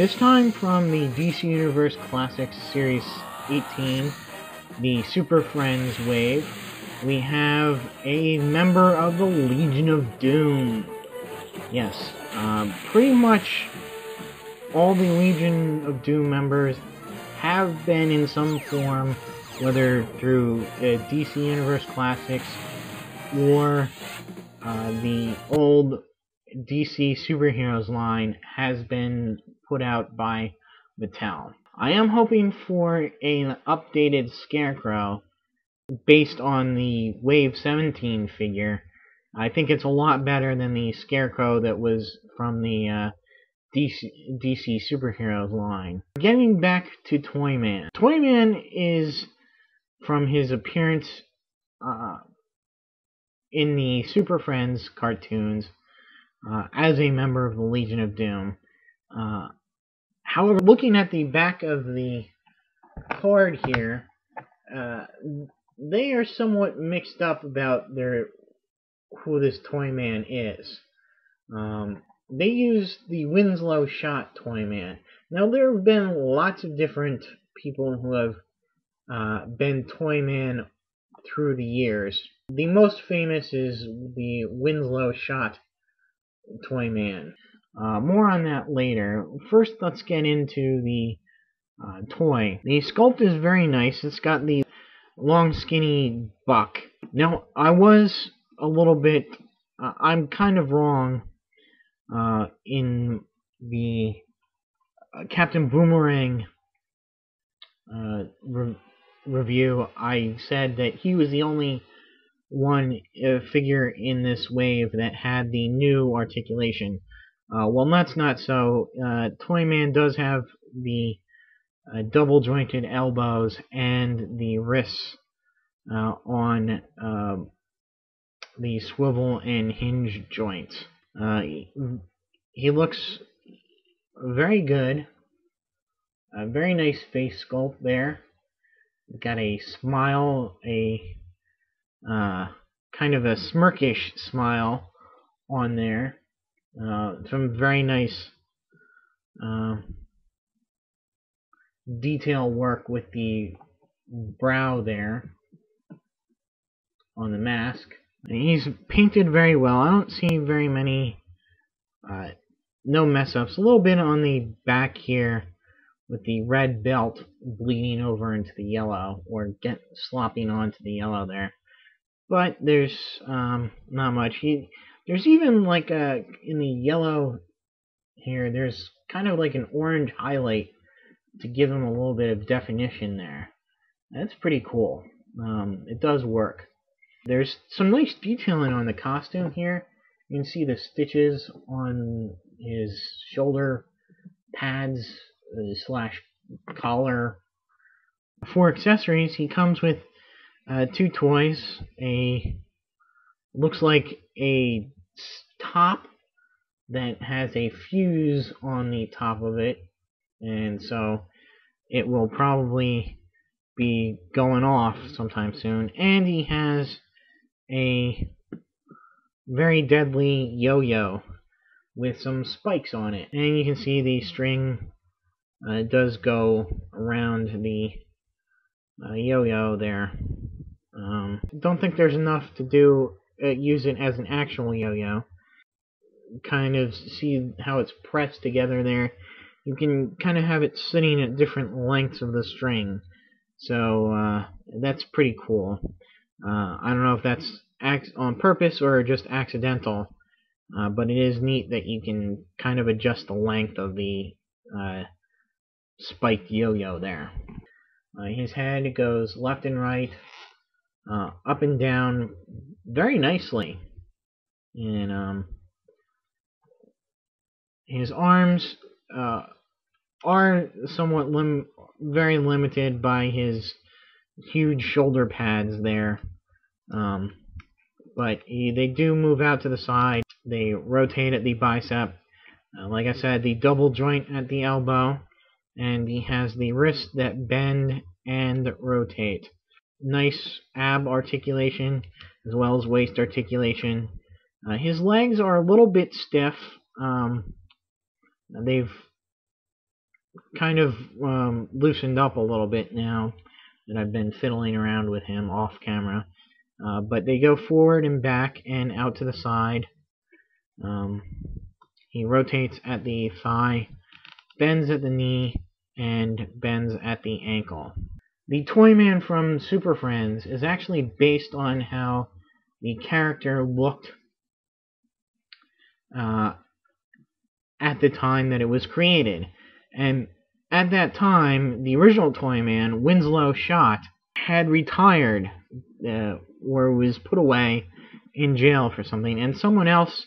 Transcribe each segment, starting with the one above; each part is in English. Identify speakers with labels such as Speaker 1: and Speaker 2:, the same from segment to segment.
Speaker 1: This time from the DC Universe Classics Series 18, the Super Friends wave, we have a member of the Legion of Doom. Yes, pretty much all the Legion of Doom members have been in some form, whether through DC Universe Classics or the old DC Superheroes line has been put out by Mattel. I am hoping for an updated Scarecrow based on the Wave 17 figure. I think it's a lot better than the Scarecrow that was from the DC Superheroes line. Getting back to Toyman. Toyman is, from his appearance in the Super Friends cartoons, as a member of the Legion of Doom. However, looking at the back of the card here, they are somewhat mixed up about who this Toyman is. They use the Winslow Schott Toyman. Now, there have been lots of different people who have been Toyman through the years. The most famous is the Winslow Schott Toyman. More on that later. First, let's get into the toy. The sculpt is very nice. It's got the long, skinny buck. Now, I was a little bit... I'm kind of wrong in the Captain Boomerang review. I said that he was the only one figure in this wave that had the new articulation. Well, that's not so. Toyman does have the double jointed elbows and the wrists on the swivel and hinge joints. He looks very good. A very nice face sculpt there. Got a smile, a kind of a smirkish smile on there. Some very nice detail work with the brow there on the mask. And he's painted very well. I don't see very many no mess ups. A little bit on the back here with the red belt bleeding over into the yellow, or slopping onto the yellow there. But there's not much. There's even like in the yellow here, there's kind of like an orange highlight to give him a little bit of definition there. That's pretty cool. It does work. There's some nice detailing on the costume here. You can see the stitches on his shoulder pads slash collar. For accessories, he comes with two toys. Looks like a top that has a fuse on the top of it, and so it will probably be going off sometime soon. And he has a very deadly yo-yo with some spikes on it, and you can see the string does go around the yo-yo there. Don't think there's enough to do use it as an actual yo-yo. Kind of see how it's pressed together there. You can kind of have it sitting at different lengths of the string, so that's pretty cool. I don't know if that's on purpose or just accidental, but it is neat that you can kind of adjust the length of the spiked yo-yo there. His head goes left and right, up and down very nicely, and his arms are somewhat very limited by his huge shoulder pads there, but they do move out to the side. They rotate at the bicep. Like I said, the double joint at the elbow, and he has the wrists that bend and rotate. Nice ab articulation as well as waist articulation. His legs are a little bit stiff. They've kind of loosened up a little bit now that I've been fiddling around with him off camera. But they go forward and back and out to the side. He rotates at the thigh, bends at the knee, and bends at the ankle. The Toyman from Super Friends is actually based on how the character looked at the time that it was created. And at that time, the original Toyman, Winslow Schott, had retired or was put away in jail for something, and someone else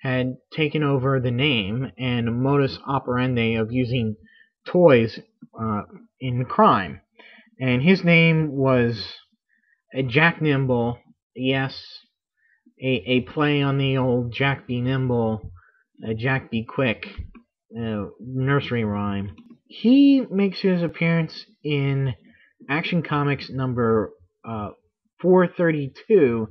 Speaker 1: had taken over the name and modus operandi of using toys in crime. And his name was Jack Nimble. Yes, a play on the old Jack be Nimble, Jack be Quick nursery rhyme. He makes his appearance in Action Comics number 432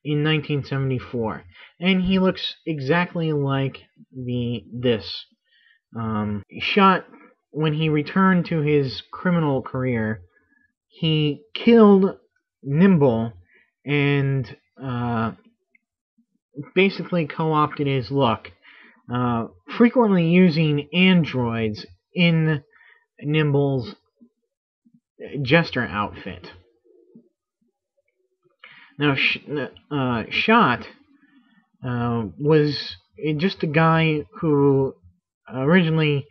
Speaker 1: in 1974, and he looks exactly like this. Schott, when he returned to his criminal career, he killed Nimble and basically co-opted his look, frequently using androids in Nimble's jester outfit. Now, Schott was just a guy who originally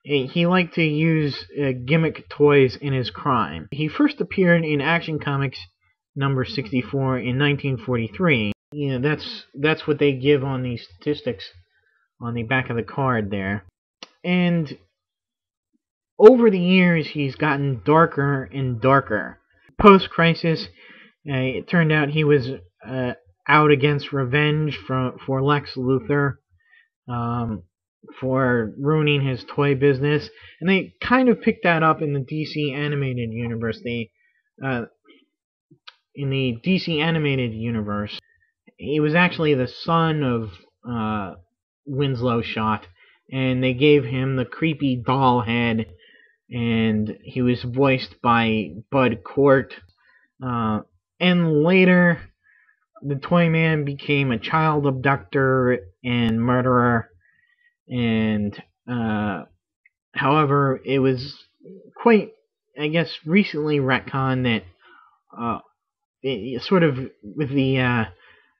Speaker 1: he liked to use gimmick toys in his crime. He first appeared in Action Comics number 64 in 1943. You know, that's what they give on the statistics on the back of the card there. And over the years, he's gotten darker and darker. Post-Crisis, it turned out he was out against revenge for Lex Luthor for ruining his toy business, and they kind of picked that up in the DC animated universe. In the DC animated universe, he was actually the son of Winslow Schott, and they gave him the creepy doll head, and he was voiced by Bud Cort. And later, the Toyman became a child abductor and murderer, and however, it was quite, I guess, recently retconned that sort of with the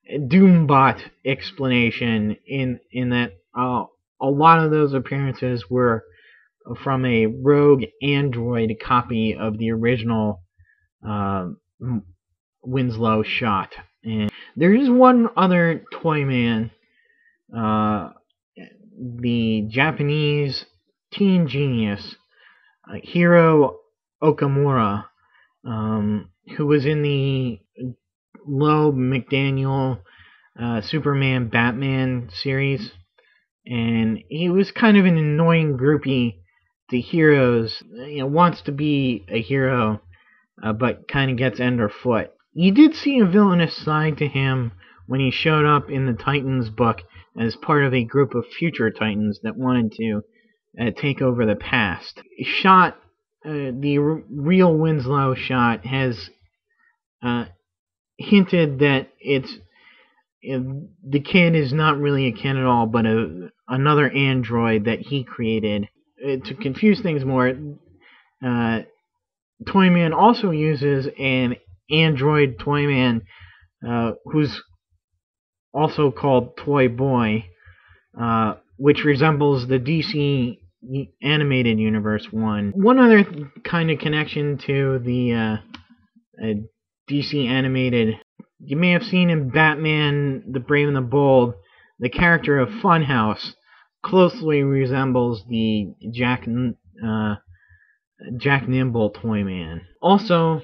Speaker 1: Doombot explanation in that a lot of those appearances were from a rogue android copy of the original Winslow Schott. And there is one other Toyman, the Japanese teen genius, Hiro Okamura, who was in the Loeb McDaniel Superman Batman series, and he was kind of an annoying groupie to heroes. You know, wants to be a hero, but kind of gets underfoot. You did see a villainous side to him when he showed up in the Titans book as part of a group of future Titans that wanted to take over the past. Schott, the real Winslow Schott, has hinted that the kid is not really a kid at all, but another android that he created. To confuse things more, Toyman also uses an android Toyman who's also called Toy Boy, which resembles the DC animated universe one. One other kind of connection to the DC animated, you may have seen in Batman the Brave and the Bold, the character of Funhouse closely resembles the Jack Nimble Toyman. Also,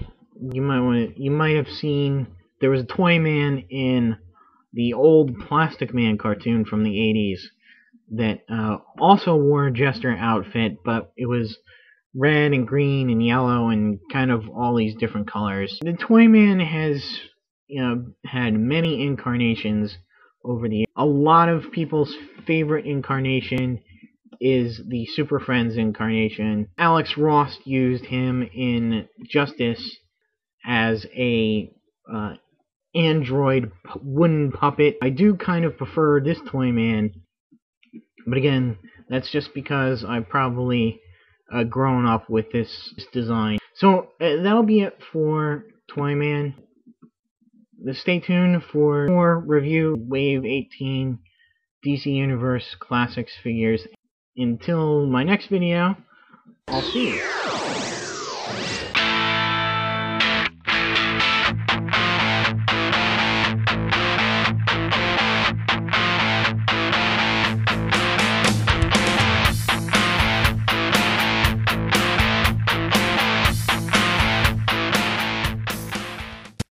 Speaker 1: you might have seen there was a Toyman in the old Plastic Man cartoon from the 80s that also wore a jester outfit, but it was red and green and yellow and kind of all these different colors. The Toyman has, had many incarnations over the years. A lot of people's favorite incarnation is the Super Friends incarnation. Alex Ross used him in Justice as a android wooden puppet. I do kind of prefer this Toyman, but again, that's just because I've probably grown up with this design. So that'll be it for Toyman. Stay tuned for more review Wave 18 DC Universe Classics figures. Until my next video, I'll see you.